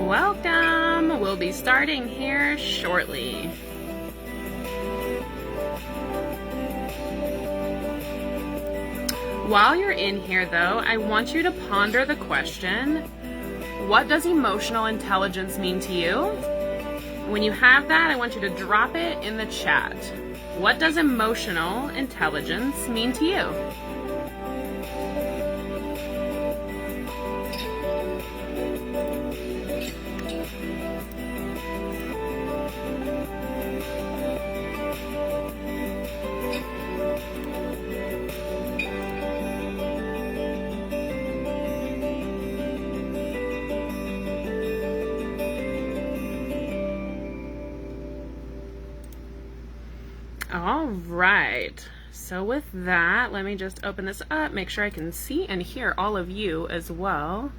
Welcome. We'll be starting here shortly. While you're in here, though, I want you to ponder the question, what does emotional intelligence mean to you? When you have that, I want you to drop it in the chat. What does emotional intelligence mean to you? All right, so with that, let me just open this up, make sure I can see and hear all of you as well.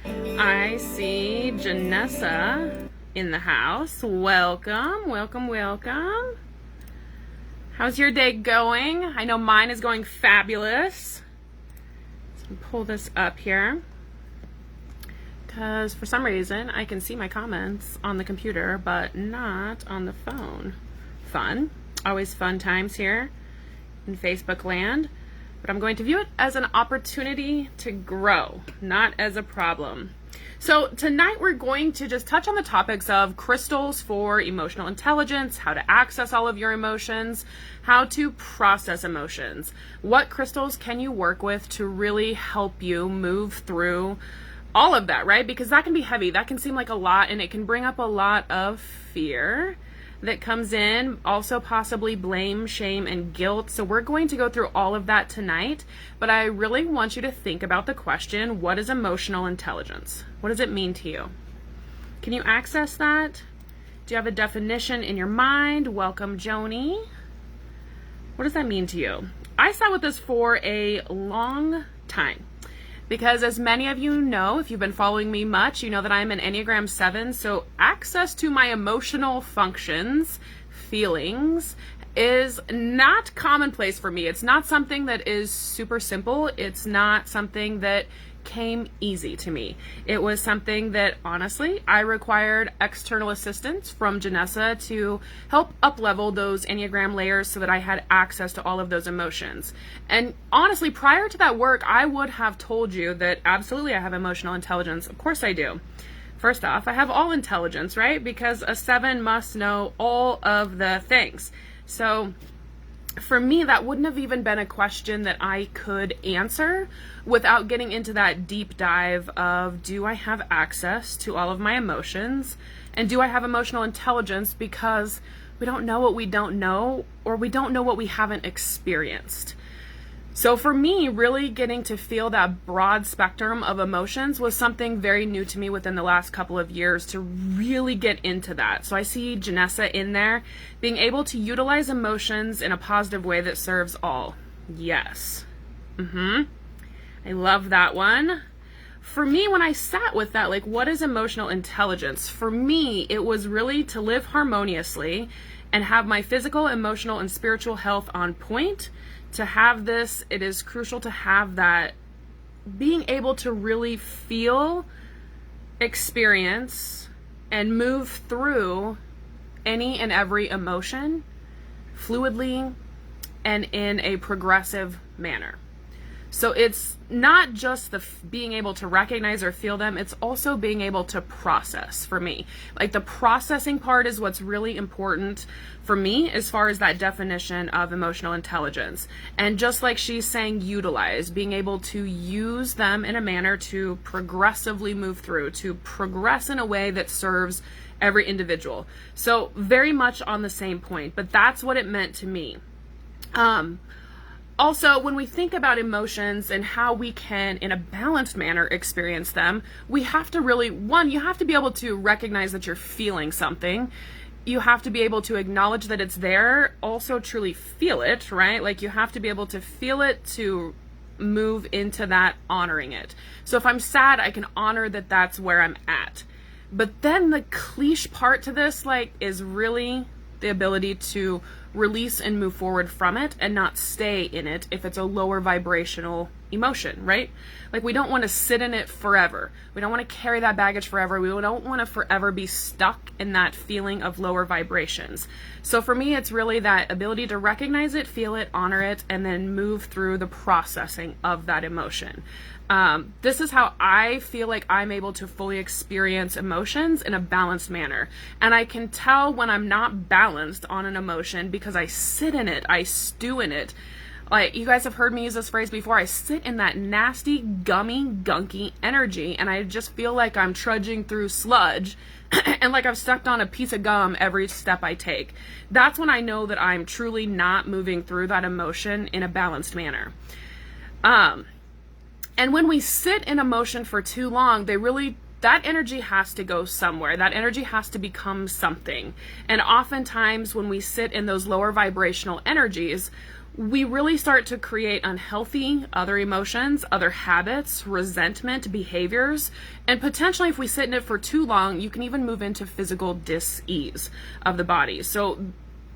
I see Janessa in the house. Welcome, welcome, welcome. How's your day going? I know mine is going fabulous. So pull this up here, because for some reason I can see my comments on the computer but not on the phone. Fun. Always fun times here in Facebook land. But I'm going to view it as an opportunity to grow, not as a problem. So tonight we're going to just touch on the topics of crystals for emotional intelligence, how to access all of your emotions, how to process emotions. What crystals can you work with to really help you move through all of that, right? Because that can be heavy. That can seem like a lot, and it can bring up a lot of fear that comes in, also possibly blame, shame, and guilt. So we're going to go through all of that tonight, but I really want you to think about the question, what is emotional intelligence? What does it mean to you? Can you access that? Do you have a definition in your mind? Welcome, Joni. What does that mean to you? I sat with this for a long time, because as many of you know, if you've been following me much, you know that I'm an Enneagram 7, so access to my emotional functions, feelings, is not commonplace for me. It's not something that is super simple. It's not something that came easy to me. It was something that, honestly, I required external assistance from Janessa to help up-level those Enneagram layers so that I had access to all of those emotions. And honestly, prior to that work, I would have told you that absolutely I have emotional intelligence. Of course I do. First off, I have all intelligence, right? Because a 7 must know all of the things. So for me, that wouldn't have even been a question that I could answer without getting into that deep dive of, do I have access to all of my emotions? And do I have emotional intelligence? Because we don't know what we don't know, or we don't know what we haven't experienced. So for me, really getting to feel that broad spectrum of emotions was something very new to me within the last couple of years to really get into that. So I see Janessa in there, being able to utilize emotions in a positive way that serves all. Yes. I love that one. For me, when I sat with that, like, what is emotional intelligence? For me, it was really to live harmoniously and have my physical, emotional, and spiritual health on point. To have this, it is crucial to have that, being able to really feel, experience, and move through any and every emotion fluidly and in a progressive manner. So it's not just the being able to recognize or feel them, it's also being able to process for me. Like, the processing part is what's really important for me as far as that definition of emotional intelligence. And just like she's saying, utilize, being able to use them in a manner to progressively move through, to progress in a way that serves every individual. So very much on the same point, but that's what it meant to me. Also, when we think about emotions and how we can, in a balanced manner, experience them, we have to really, one, you have to be able to recognize that you're feeling something. You have to be able to acknowledge that it's there, also truly feel it, right? Like, you have to be able to feel it to move into that honoring it. So if I'm sad, I can honor that that's where I'm at. But then the cliche part to this, like, is really the ability to release and move forward from it and not stay in it if it's a lower vibrational emotion, right? Like, we don't want to sit in it forever. We don't want to carry that baggage forever. We don't want to forever be stuck in that feeling of lower vibrations. So for me, it's really that ability to recognize it, feel it, honor it, and then move through the processing of that emotion. This is how I feel like I'm able to fully experience emotions in a balanced manner. And I can tell when I'm not balanced on an emotion because I sit in it, I stew in it. Like, you guys have heard me use this phrase before. I sit in that nasty, gummy, gunky energy, and I just feel like I'm trudging through sludge and like I've stuck on a piece of gum every step I take. That's when I know that I'm truly not moving through that emotion in a balanced manner. And when we sit in emotion for too long, that energy has to go somewhere. That energy has to become something. And oftentimes when we sit in those lower vibrational energies, we really start to create unhealthy other emotions, other habits, resentment, behaviors, and potentially if we sit in it for too long, you can even move into physical dis-ease of the body. So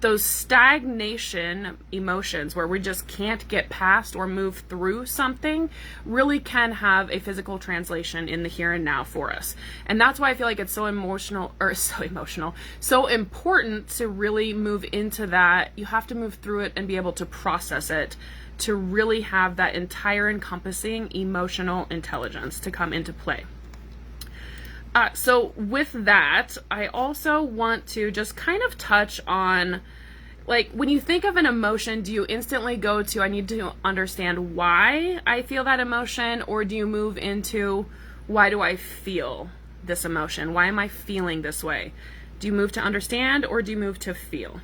those stagnation emotions where we just can't get past or move through something really can have a physical translation in the here and now for us. And that's why I feel like it's so important to really move into that. You have to move through it and be able to process it to really have that entire encompassing emotional intelligence to come into play. So with that, I also want to just kind of touch on, like, when you think of an emotion, do you instantly go to, I need to understand why I feel that emotion, or do you move into, why do I feel this emotion? Why am I feeling this way? Do you move to understand, or do you move to feel?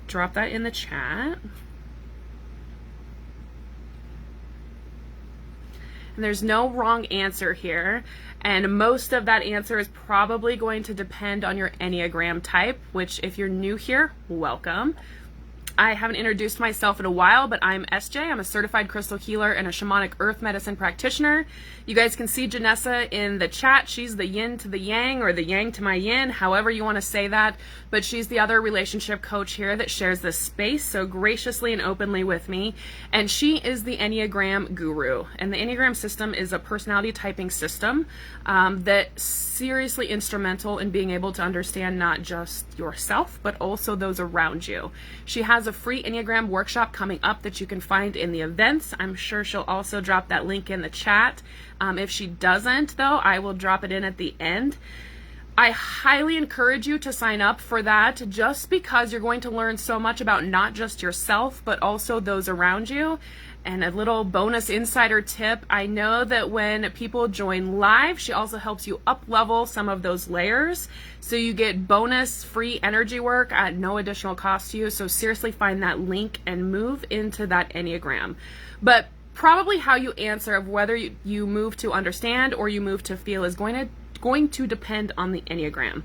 Drop that in the chat. And there's no wrong answer here. And most of that answer is probably going to depend on your Enneagram type, which if you're new here, welcome. I haven't introduced myself in a while, but I'm SJ. I'm a certified crystal healer and a shamanic earth medicine practitioner. You guys can see Janessa in the chat. She's the yin to the yang, or the yang to my yin, however you want to say that. But she's the other relationship coach here that shares this space so graciously and openly with me. And she is the Enneagram guru. And the Enneagram system is a personality typing system that's seriously instrumental in being able to understand not just yourself, but also those around you. She has a free Enneagram workshop coming up that you can find in the events. I'm sure she'll also drop that link in the chat. If she doesn't, though, I will drop it in at the end. I highly encourage you to sign up for that, just because you're going to learn so much about not just yourself, but also those around you. And a little bonus insider tip, I know that when people join live, she also helps you up level some of those layers. So you get bonus free energy work at no additional cost to you. So seriously find that link and move into that Enneagram. But probably how you answer of whether you move to understand or you move to feel is going to depend on the Enneagram.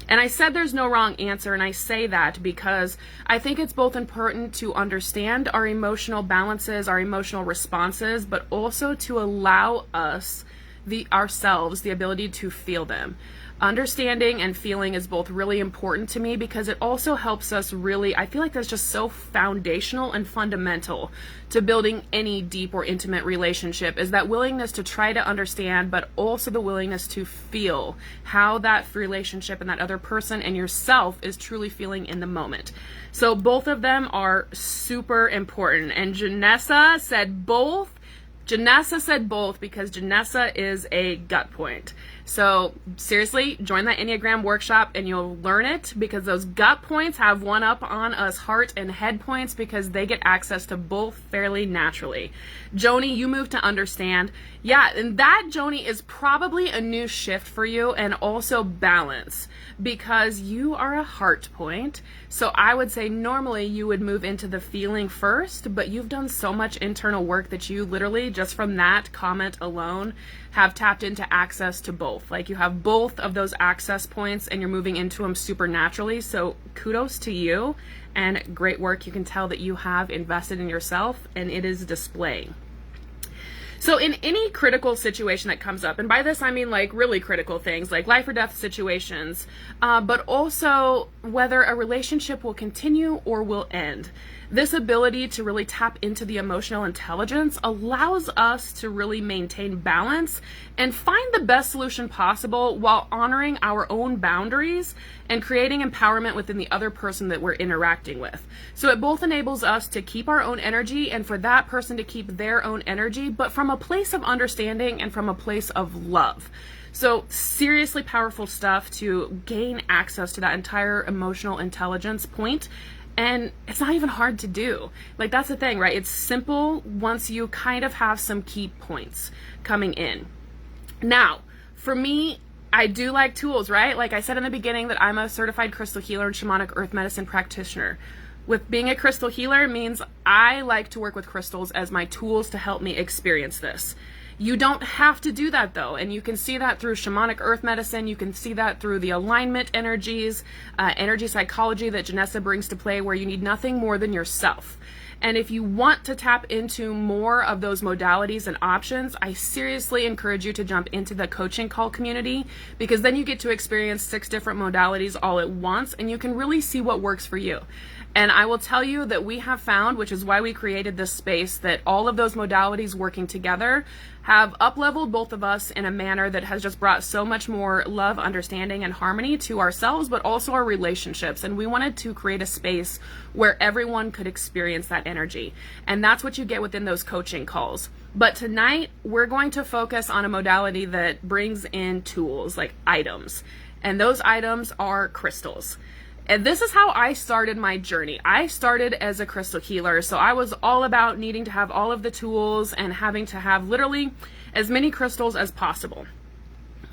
And I said there's no wrong answer, and I say that because I think it's both important to understand our emotional balances, our emotional responses, but also to allow ourselves the ability to feel them. Understanding and feeling is both really important to me because it also helps us really, I feel like that's just so foundational and fundamental to building any deep or intimate relationship, is that willingness to try to understand, but also the willingness to feel how that relationship and that other person and yourself is truly feeling in the moment. So both of them are super important. And Janessa said both. Janessa said both because Janessa is a gut point. So seriously, join that Enneagram workshop and you'll learn it, because those gut points have one up on us heart and head points because they get access to both fairly naturally. Joni, you move to understand. Yeah, and that, Joni, is probably a new shift for you, and also balance, because you are a heart point. So I would say normally you would move into the feeling first, but you've done so much internal work that you literally, just from that comment alone, have tapped into access to both. Like, you have both of those access points and you're moving into them supernaturally. So kudos to you, and great work. You can tell that you have invested in yourself and it is displaying. So in any critical situation that comes up, and by this I mean like really critical things like life or death situations, but also whether a relationship will continue or will end, this ability to really tap into the emotional intelligence allows us to really maintain balance and find the best solution possible while honoring our own boundaries and creating empowerment within the other person that we're interacting with. So it both enables us to keep our own energy and for that person to keep their own energy, but from a place of understanding and from a place of love. So seriously powerful stuff to gain access to that entire emotional intelligence point. And it's not even hard to do. Like, that's the thing, right? It's simple once you kind of have some key points coming in. Now, for me, I do like tools, right? Like I said in the beginning that I'm a certified crystal healer and shamanic earth medicine practitioner. With being a crystal healer means I like to work with crystals as my tools to help me experience this. You don't have to do that though, and you can see that through shamanic earth medicine. You can see that through the alignment energies, energy psychology that Janessa brings to play, where you need nothing more than yourself. And if you want to tap into more of those modalities and options, I seriously encourage you to jump into the coaching call community, because then you get to experience 6 different modalities all at once, and you can really see what works for you. And I will tell you that we have found, which is why we created this space, that all of those modalities working together have up-leveled both of us in a manner that has just brought so much more love, understanding, and harmony to ourselves, but also our relationships. And we wanted to create a space where everyone could experience that energy. And that's what you get within those coaching calls. But tonight, we're going to focus on a modality that brings in tools, like items. And those items are crystals. And this is how I started my journey. I started as a crystal healer, so I was all about needing to have all of the tools and having to have literally as many crystals as possible.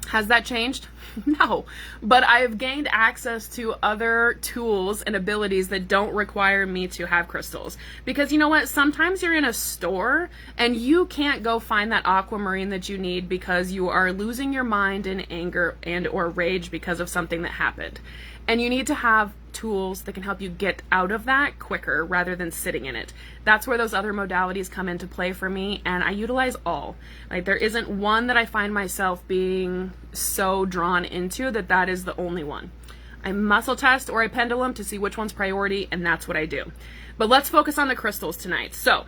Has that changed? No, but I've gained access to other tools and abilities that don't require me to have crystals. Because you know what? Sometimes you're in a store and you can't go find that aquamarine that you need because you are losing your mind in anger and or rage because of something that happened. And you need to have tools that can help you get out of that quicker rather than sitting in it. That's where those other modalities come into play for me, and I utilize all. Like, there isn't one that I find myself being so drawn into that is the only one. I muscle test or I pendulum to see which one's priority, and that's what I do. But let's focus on the crystals tonight. So,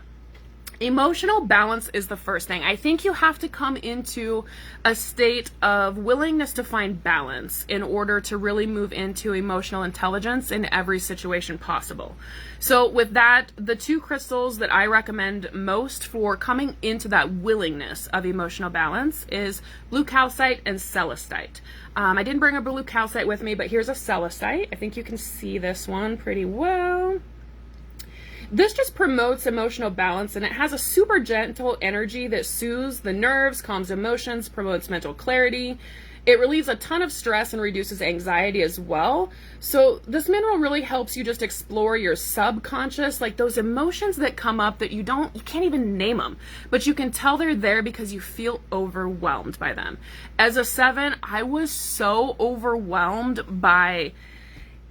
emotional balance is the first thing. I think you have to come into a state of willingness to find balance in order to really move into emotional intelligence in every situation possible. So with that, the 2 crystals that I recommend most for coming into that willingness of emotional balance is blue calcite and celestite. I didn't bring a blue calcite with me, but here's a celestite. I think you can see this one pretty well. This just promotes emotional balance, and it has a super gentle energy that soothes the nerves, calms emotions, promotes mental clarity. It relieves a ton of stress and reduces anxiety as well. So this mineral really helps you just explore your subconscious, like those emotions that come up that you can't even name them, but you can tell they're there because you feel overwhelmed by them. As a 7, I was so overwhelmed by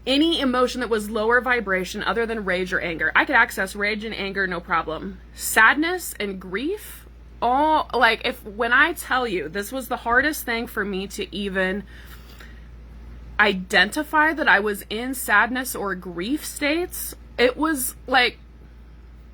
any emotion that was lower vibration other than rage or anger. I could access rage and anger, no problem. Sadness and grief, when I tell you, this was the hardest thing for me to even identify that I was in sadness or grief states. It was like,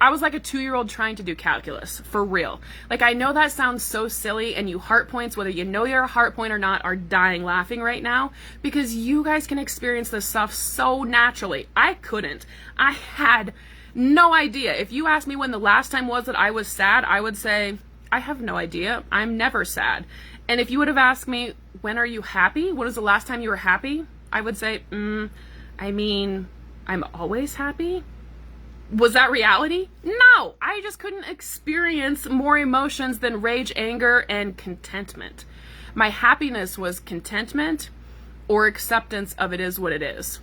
I was like a 2-year-old trying to do calculus, for real. Like, I know that sounds so silly, and you heart points, whether you know you're a heart point or not, are dying laughing right now, because you guys can experience this stuff so naturally. I couldn't. I had no idea. If you asked me when the last time was that I was sad, I would say, I have no idea. I'm never sad. And if you would have asked me, when are you happy? When was the last time you were happy? I would say, I'm always happy. Was that reality? No, I just couldn't experience more emotions than rage, anger, and contentment. My happiness was contentment or acceptance of it is what it is.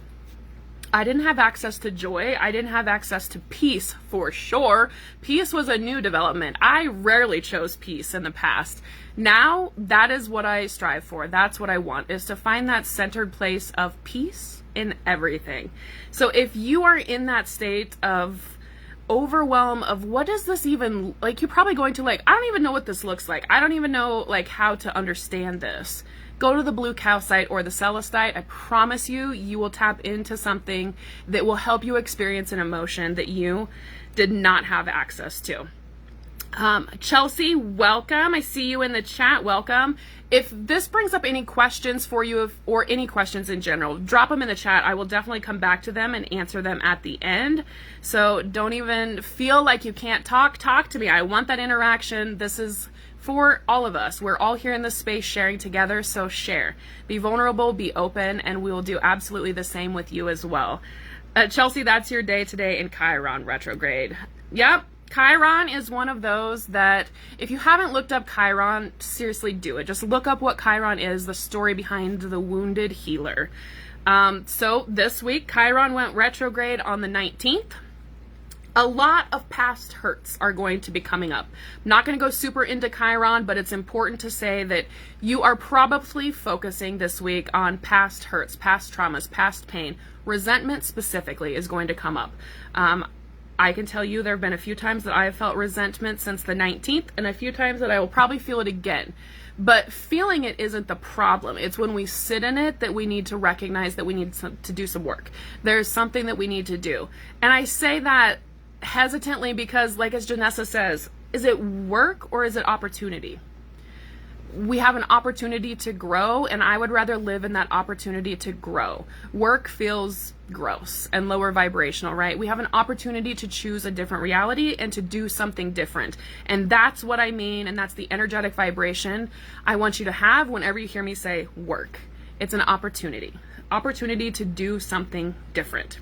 I didn't have access to joy. I didn't have access to peace, for sure. Peace was a new development. I rarely chose peace in the past. Now, that is what I strive for. That's what I want, is to find that centered place of peace in everything. So if you are in that state of overwhelm of what does this even, like, you're probably going to like, I don't even know what this looks like. I don't even know like how to understand this. Go to the blue calcite or the celestite. I promise you, you will tap into something that will help you experience an emotion that you did not have access to. Chelsea, welcome. I see you in the chat. Welcome. If this brings up any questions for you, or any questions in general, drop them in the chat. I will definitely come back to them and answer them at the end. So don't even feel like you can't talk to me. I want that interaction. This is for all of us. We're all here in this space sharing together, so share. Be vulnerable, be open, and we will do absolutely the same with you as well. Chelsea, that's your day today in Chiron retrograde. Yep. Chiron is one of those that if you haven't looked up Chiron, seriously do it. Just look up what Chiron is, the story behind the wounded healer. So this week, Chiron went retrograde on the 19th. A lot of past hurts are going to be coming up. I'm not going to go super into Chiron, but it's important to say that you are probably focusing this week on past hurts, past traumas, past pain. Resentment specifically is going to come up. I can tell you there have been a few times that I have felt resentment since the 19th, and a few times that I will probably feel it again. But feeling it isn't the problem. It's when we sit in it that we need to recognize that we need to do some work. There's something that we need to do. And I say that hesitantly because, like as Janessa says, is it work or is it opportunity? We have an opportunity to grow, and I would rather live in that opportunity to grow. Work feels gross and lower vibrational, right? We have an opportunity to choose a different reality and to do something different. And that's what I mean, and that's the energetic vibration I want you to have whenever you hear me say work. It's an opportunity to do something different.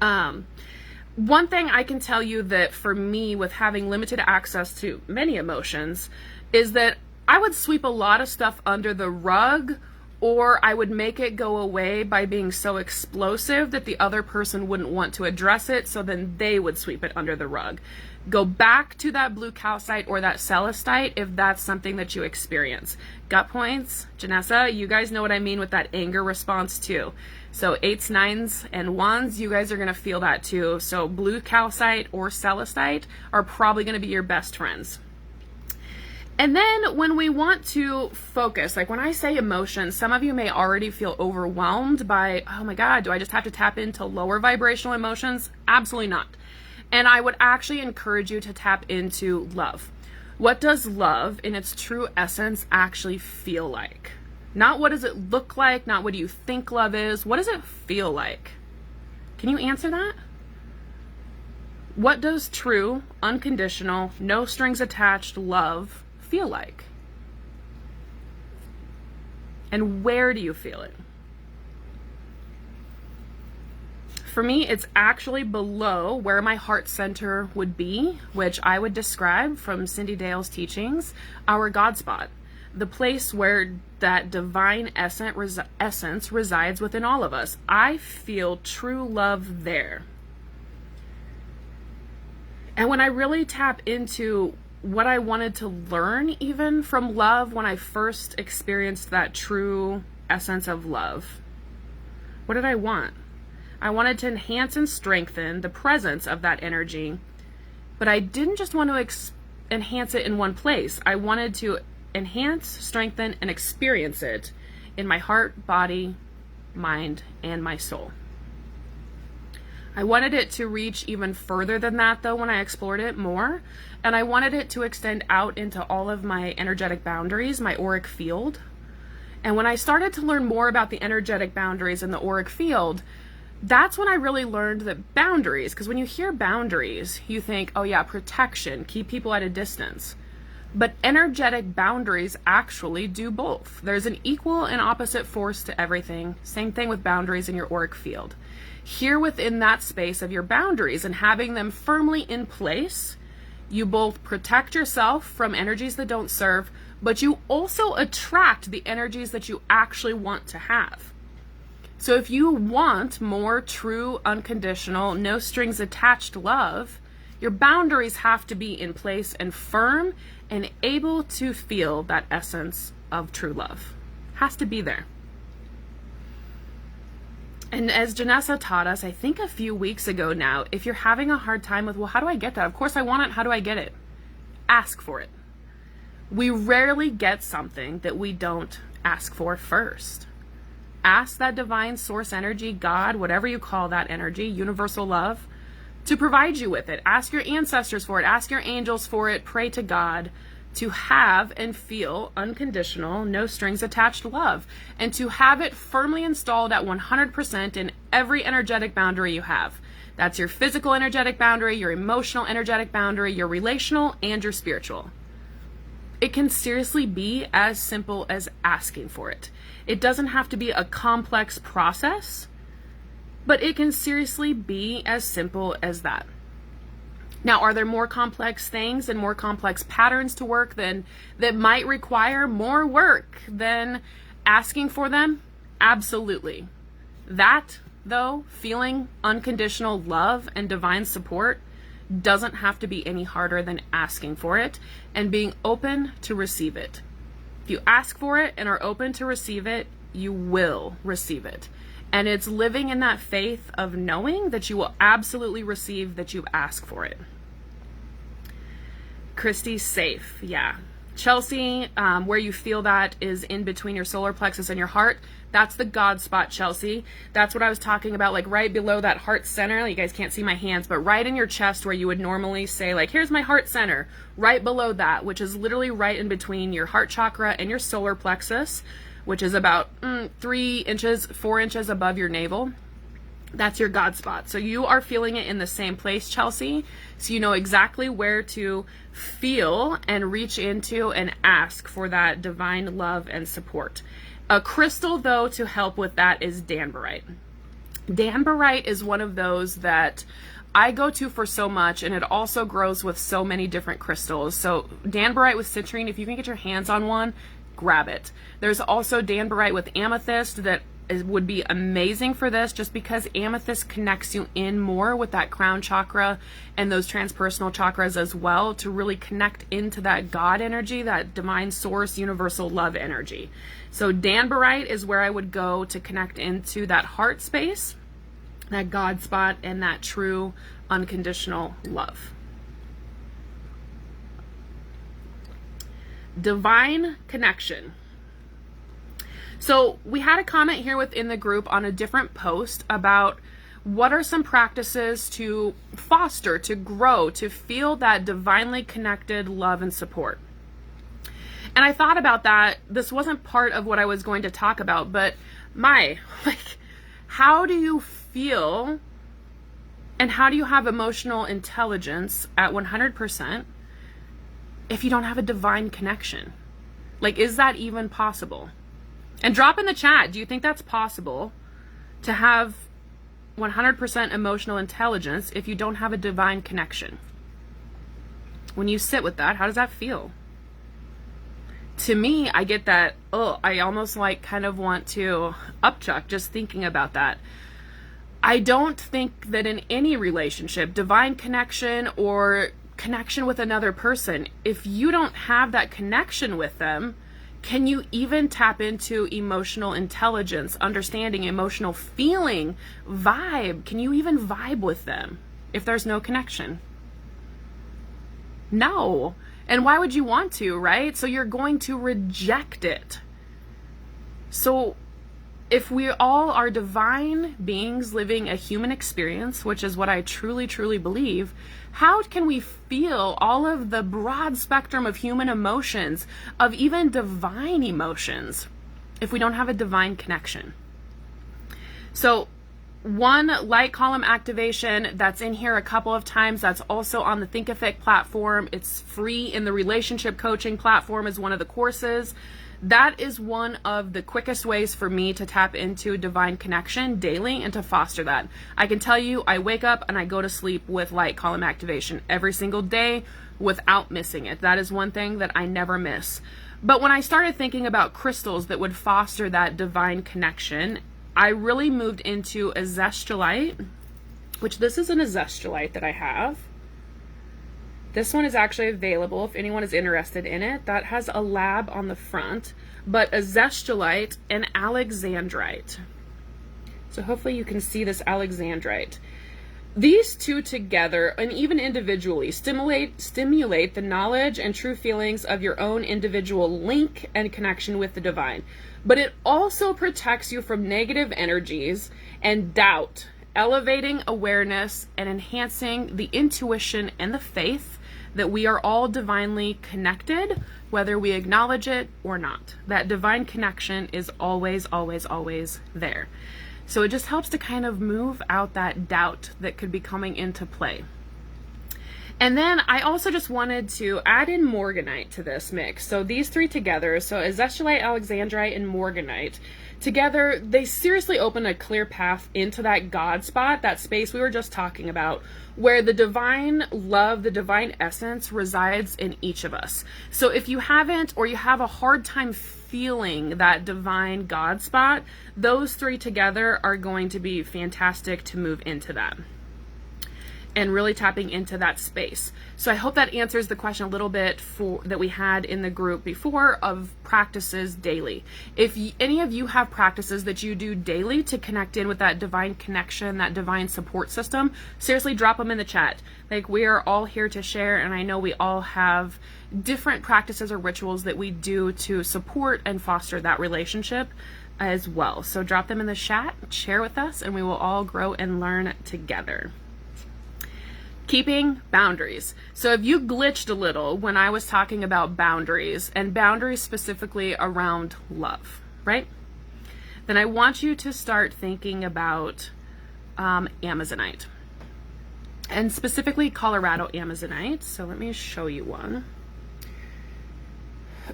One thing I can tell you that for me, with having limited access to many emotions, is that I would sweep a lot of stuff under the rug, or I would make it go away by being so explosive that the other person wouldn't want to address it, so then they would sweep it under the rug. Go back to that blue calcite or that celestite if that's something that you experience. Gut points, Janessa, you guys know what I mean with that anger response too. So 8s, 9s, and 1s, you guys are going to feel that too. So blue calcite or celestite are probably going to be your best friends. And then when we want to focus, like when I say emotions, some of you may already feel overwhelmed by, oh my God, do I just have to tap into lower vibrational emotions? Absolutely not. And I would actually encourage you to tap into love. What does love in its true essence actually feel like? Not what does it look like, not what do you think love is, what does it feel like? Can you answer that? What does true, unconditional, no strings attached love feel like? And where do you feel it? For me, it's actually below where my heart center would be, which I would describe from Cindy Dale's teachings, our God spot, the place where that divine essence resides within all of us. I feel true love there. And when I really tap into what I wanted to learn even from love when I first experienced that true essence of love, what did I want? I wanted to enhance and strengthen the presence of that energy, but I didn't just want to enhance it in one place. I wanted to enhance, strengthen, and experience it in my heart, body, mind, and my soul. I wanted it to reach even further than that, though, when I explored it more. And I wanted it to extend out into all of my energetic boundaries, my auric field. And when I started to learn more about the energetic boundaries in the auric field, that's when I really learned that boundaries, because when you hear boundaries, you think, oh yeah, protection, keep people at a distance. But energetic boundaries actually do both. There's an equal and opposite force to everything. Same thing with boundaries in your auric field. Here within that space of your boundaries and having them firmly in place, you both protect yourself from energies that don't serve, but you also attract the energies that you actually want to have. So if you want more true, unconditional, no strings attached love, your boundaries have to be in place and firm and able to feel that essence of true love. Has to be there. And as Janessa taught us, I think a few weeks ago now, if you're having a hard time with, well, how do I get that? Of course I want it. How do I get it? Ask for it. We rarely get something that we don't ask for first. Ask that divine source energy, God, whatever you call that energy, universal love, to provide you with it. Ask your ancestors for it. Ask your angels for it. Pray to God to have and feel unconditional, no strings attached love, and to have it firmly installed at 100% in every energetic boundary you have. That's your physical energetic boundary, your emotional energetic boundary, your relational, and your spiritual. It can seriously be as simple as asking for it. It doesn't have to be a complex process, but it can seriously be as simple as that. Now, are there more complex things and more complex patterns to work that might require more work than asking for them? Absolutely. That, though, feeling unconditional love and divine support doesn't have to be any harder than asking for it and being open to receive it. If you ask for it and are open to receive it, you will receive it. And it's living in that faith of knowing that you will absolutely receive that you've asked for it. Christy's safe. Yeah. Chelsea, where you feel that is in between your solar plexus and your heart. That's the God spot, Chelsea. That's what I was talking about, like right below that heart center. You guys can't see my hands, but right in your chest where you would normally say, like, here's my heart center. Right below that, which is literally right in between your heart chakra and your solar plexus, which is about 3 inches, 4 inches above your navel. That's your God spot. So you are feeling it in the same place, Chelsea. So you know exactly where to feel and reach into and ask for that divine love and support. A crystal, though, to help with that is danbarite. Danbarite is one of those that I go to for so much, and it also grows with so many different crystals. So danbarite with citrine, if you can get your hands on one, grab it. There's also danbarite with amethyst that would be amazing for this, just because amethyst connects you in more with that crown chakra and those transpersonal chakras as well, to really connect into that God energy, that divine source, universal love energy. So danbarite is where I would go to connect into that heart space, that God spot, and that true unconditional love. Divine connection. So we had a comment here within the group on a different post about what are some practices to foster, to grow, to feel that divinely connected love and support. And I thought about that. This wasn't part of what I was going to talk about, but how do you feel and how do you have emotional intelligence at 100% if you don't have a divine connection? Like, is that even possible? And drop in the chat, do you think that's possible to have 100% emotional intelligence if you don't have a divine connection? When you sit with that, how does that feel? To me, I get that, I almost kind of want to upchuck just thinking about that. I don't think that in any relationship, divine connection or connection with another person, if you don't have that connection with them, can you even tap into emotional intelligence, understanding, emotional feeling, vibe? Can you even vibe with them if there's no connection? No. And why would you want to, right? So you're going to reject it. So if we all are divine beings living a human experience, which is what I truly, truly believe, how can we feel all of the broad spectrum of human emotions, of even divine emotions, if we don't have a divine connection? So one light column activation that's in here a couple of times, that's also on the Thinkific platform. It's free in the relationship coaching platform as one of the courses. That is one of the quickest ways for me to tap into divine connection daily and to foster that. I can tell you, I wake up and I go to sleep with light column activation every single day without missing it. That is one thing that I never miss. But when I started thinking about crystals that would foster that divine connection, I really moved into azestulite, which this is an azestulite that I have. This one is actually available if anyone is interested in it. That has a lab on the front, but azestulite and alexandrite. So hopefully you can see this alexandrite. These two together, and even individually, stimulate the knowledge and true feelings of your own individual link and connection with the divine. But it also protects you from negative energies and doubt, elevating awareness and enhancing the intuition and the faith that we are all divinely connected, whether we acknowledge it or not. That divine connection is always, always, always there. So it just helps to kind of move out that doubt that could be coming into play. And then I also just wanted to add in morganite to this mix. So these three together, so azestulite, alexandrite, and morganite, together, they seriously open a clear path into that God spot, that space we were just talking about, where the divine love, the divine essence resides in each of us. So if you haven't, or you have a hard time feeling that divine God spot, those three together are going to be fantastic to move into that and really tapping into that space. So I hope that answers the question a little bit that we had in the group before of practices daily. If any of you have practices that you do daily to connect in with that divine connection, that divine support system, seriously drop them in the chat. Like, we are all here to share, and I know we all have different practices or rituals that we do to support and foster that relationship as well. So drop them in the chat, share with us, and we will all grow and learn together. Keeping boundaries. So if you glitched a little when I was talking about boundaries, and boundaries specifically around love, right? Then I want you to start thinking about Amazonite, and specifically Colorado Amazonite. So let me show you one.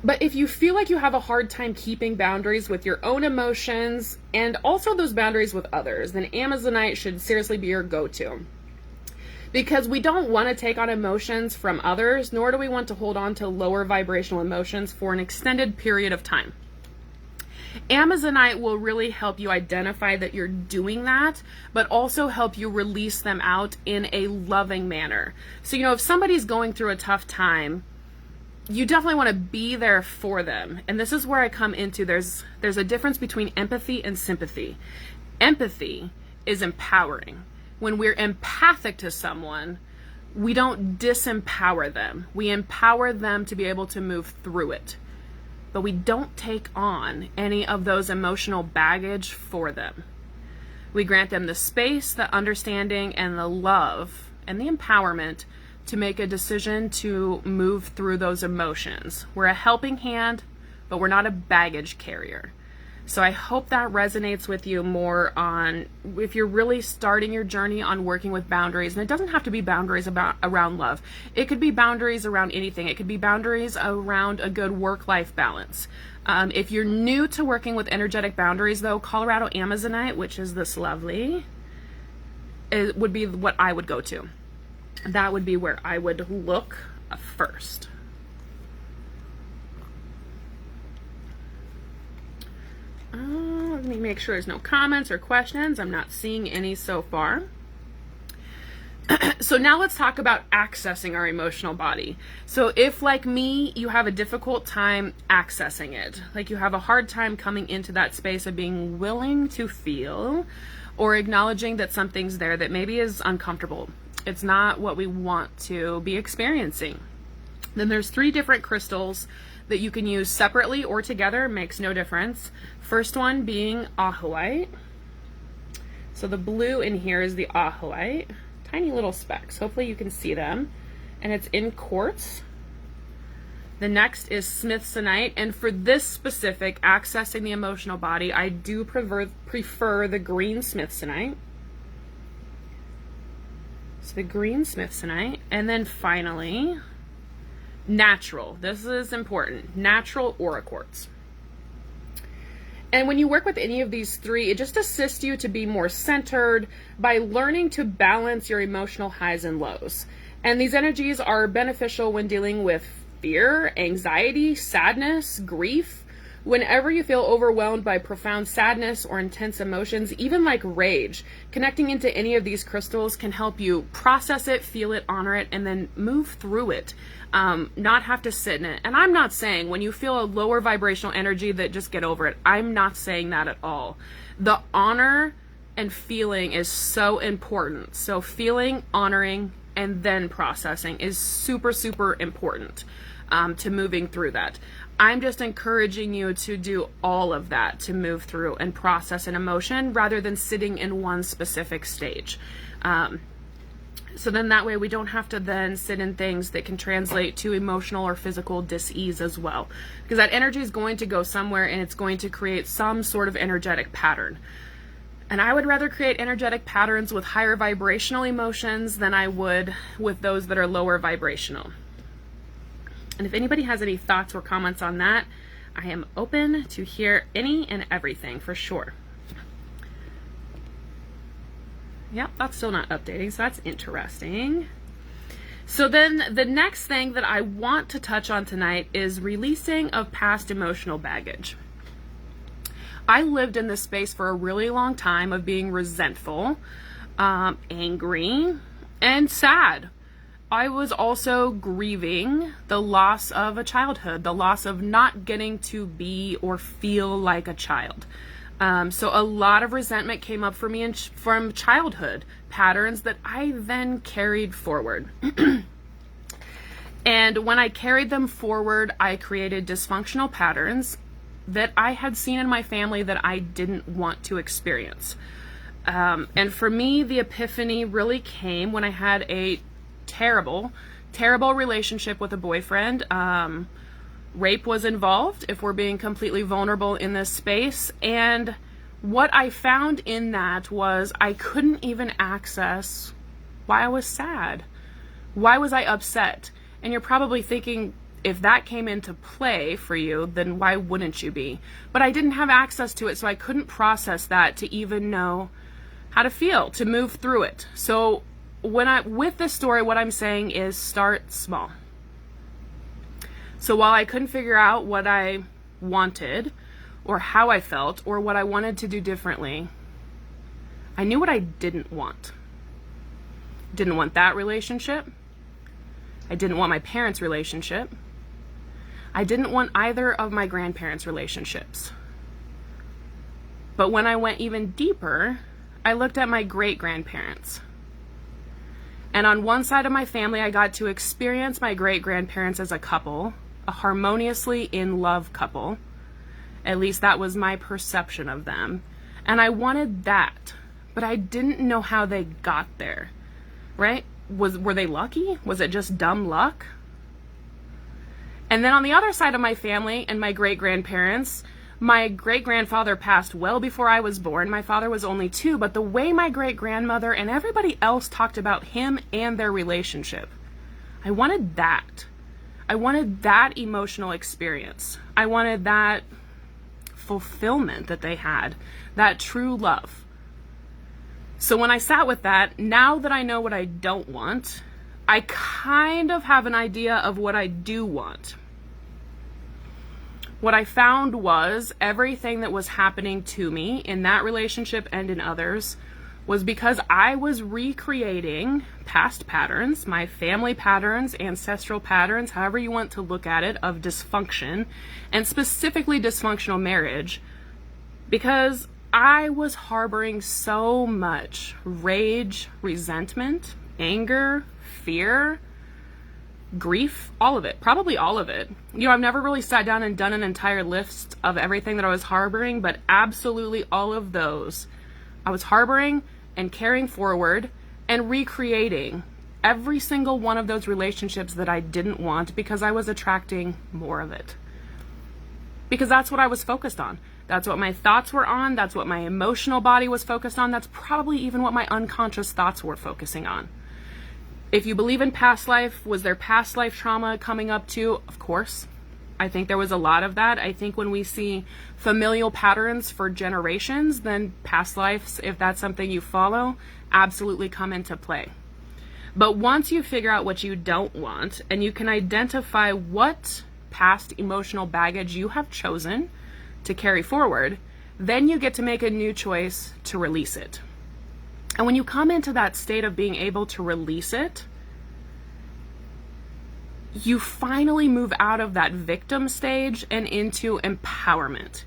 But if you feel like you have a hard time keeping boundaries with your own emotions and also those boundaries with others, then Amazonite should seriously be your go-to. Because we don't want to take on emotions from others, nor do we want to hold on to lower vibrational emotions for an extended period of time. Amazonite will really help you identify that you're doing that, but also help you release them out in a loving manner. So, if somebody's going through a tough time, you definitely want to be there for them. And this is where I come into, there's a difference between empathy and sympathy. Empathy is empowering. When we're empathic to someone, we don't disempower them. We empower them to be able to move through it. But we don't take on any of those emotional baggage for them. We grant them the space, the understanding, and the love, and the empowerment to make a decision to move through those emotions. We're a helping hand, but we're not a baggage carrier. So I hope that resonates with you more on if you're really starting your journey on working with boundaries. And it doesn't have to be boundaries around love. It could be boundaries around anything. It could be boundaries around a good work-life balance. If you're new to working with energetic boundaries, though, Colorado Amazonite, which is this lovely, would be what I would go to. That would be where I would look first. Let me make sure there's no comments or questions. I'm not seeing any so far. So now let's talk about accessing our emotional body. So if, like me, you have a difficult time accessing it, like you have a hard time coming into that space of being willing to feel or acknowledging that something's there that maybe is uncomfortable, it's not what we want to be experiencing, then there's 3 different crystals that you can use separately or together, makes no difference. First one being ajoite. So the blue in here is the ajoite. Tiny little specks. Hopefully you can see them. And it's in quartz. The next is smithsonite. And for this specific, accessing the emotional body, I do prefer the green smithsonite. So the green smithsonite. And then finally, natural. This is important. Natural aura quartz. And when you work with any of these 3, it just assists you to be more centered by learning to balance your emotional highs and lows. And these energies are beneficial when dealing with fear, anxiety, sadness, grief. Whenever you feel overwhelmed by profound sadness or intense emotions, even like rage, connecting into any of these crystals can help you process it, feel it, honor it, and then move through it. Not have to sit in it. And I'm not saying when you feel a lower vibrational energy that just get over it. I'm not saying that at all. The honor and feeling is so important. So feeling, honoring, and then processing is super, super important to moving through that. I'm just encouraging you to do all of that to move through and process an emotion rather than sitting in one specific stage. So then that way we don't have to then sit in things that can translate to emotional or physical dis-ease as well. Because that energy is going to go somewhere and it's going to create some sort of energetic pattern. And I would rather create energetic patterns with higher vibrational emotions than I would with those that are lower vibrational. And if anybody has any thoughts or comments on that, I am open to hear any and everything for sure. Yep, that's still not updating, so that's interesting. So then the next thing that I want to touch on tonight is releasing of past emotional baggage. I lived in this space for a really long time of being resentful, angry, and sad. I was also grieving the loss of a childhood, the loss of not getting to be or feel like a child. So a lot of resentment came up for me from childhood, patterns that I then carried forward. And when I carried them forward, I created dysfunctional patterns that I had seen in my family that I didn't want to experience. And for me, the epiphany really came when I had a terrible relationship with a boyfriend. Rape was involved, if we're being completely vulnerable in this space. And what I found in that was I couldn't even access why I was sad. Why was I upset? And you're probably thinking, if that came into play for you, then why wouldn't you be? But I didn't have access to it, so I couldn't process that to even know how to feel, to move through it. So with this story, what I'm saying is start small. So while I couldn't figure out what I wanted or how I felt or what I wanted to do differently, I knew what I didn't want. Didn't want that relationship. I didn't want my parents' relationship. I didn't want either of my grandparents' relationships. But when I went even deeper, I looked at my great-grandparents. And on one side of my family, I got to experience my great-grandparents as a couple, a harmoniously in love couple. At least that was my perception of them. And I wanted that, but I didn't know how they got there, right? Were they lucky? Was it just dumb luck? And then on the other side of my family and my great-grandparents, my great-grandfather passed well before I was born. My father was only 2, but the way my great-grandmother and everybody else talked about him and their relationship, I wanted that. I wanted that emotional experience. I wanted that fulfillment that they had, that true love. So when I sat with that, now that I know what I don't want, I kind of have an idea of what I do want. What I found was everything that was happening to me in that relationship and in others was because I was recreating past patterns, my family patterns, ancestral patterns, however you want to look at it, of dysfunction, and specifically dysfunctional marriage, because I was harboring so much rage, resentment, anger, fear, grief, all of it, probably all of it. You know, I've never really sat down and done an entire list of everything that I was harboring, but absolutely all of those I was harboring and carrying forward and recreating every single one of those relationships that I didn't want because I was attracting more of it. Because that's what I was focused on. That's what my thoughts were on. That's what my emotional body was focused on. That's probably even what my unconscious thoughts were focusing on. If you believe in past life, was there past life trauma coming up too? Of course. I think there was a lot of that. I think when we see familial patterns for generations, then past lives, if that's something you follow, absolutely come into play. But once you figure out what you don't want and you can identify what past emotional baggage you have chosen to carry forward, then you get to make a new choice to release it. And when you come into that state of being able to release it, you finally move out of that victim stage and into empowerment,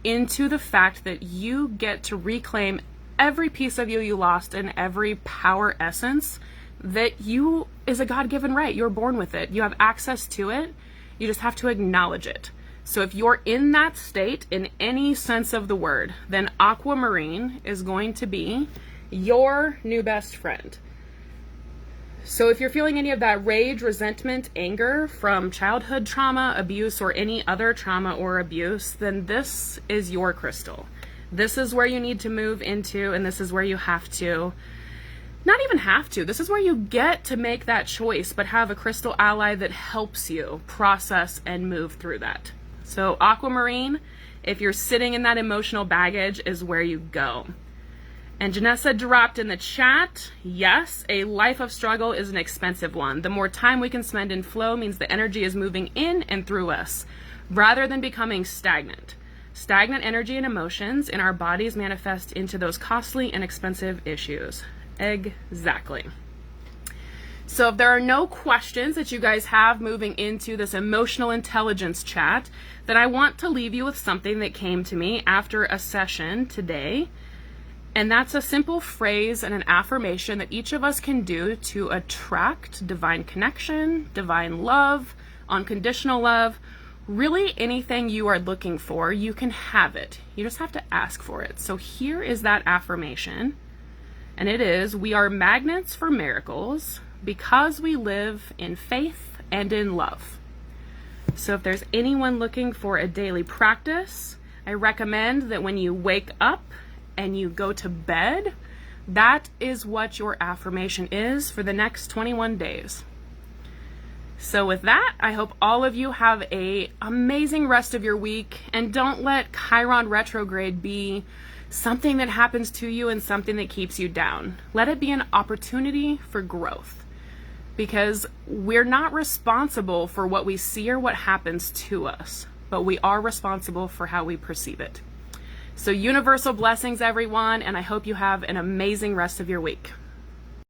into the fact that you get to reclaim every piece of you you lost and every power essence that you is a God-given right. You're born with it. You have access to it. You just have to acknowledge it. So if you're in that state in any sense of the word, then aquamarine is going to be your new best friend. So if you're feeling any of that rage, resentment, anger from childhood trauma, abuse, or any other trauma or abuse, then this is your crystal. This is where you need to move into, and this is where you have to, not even have to, this is where you get to make that choice, but have a crystal ally that helps you process and move through that. So aquamarine, if you're sitting in that emotional baggage, is where you go. And Janessa dropped in the chat, yes, a life of struggle is an expensive one. The more time we can spend in flow means the energy is moving in and through us, rather than becoming stagnant. Stagnant energy and emotions in our bodies manifest into those costly and expensive issues. Exactly. So if there are no questions that you guys have moving into this emotional intelligence chat, then I want to leave you with something that came to me after a session today. And that's a simple phrase and an affirmation that each of us can do to attract divine connection, divine love, unconditional love. Really anything you are looking for, you can have it. You just have to ask for it. So here is that affirmation. And it is, we are magnets for miracles because we live in faith and in love. So if there's anyone looking for a daily practice, I recommend that when you wake up and you go to bed, that is what your affirmation is for the next 21 days. So with that, I hope all of you have an amazing rest of your week, and don't let Chiron retrograde be something that happens to you and something that keeps you down. Let it be an opportunity for growth, because we're not responsible for what we see or what happens to us, but we are responsible for how we perceive it. So universal blessings, everyone, and I hope you have an amazing rest of your week.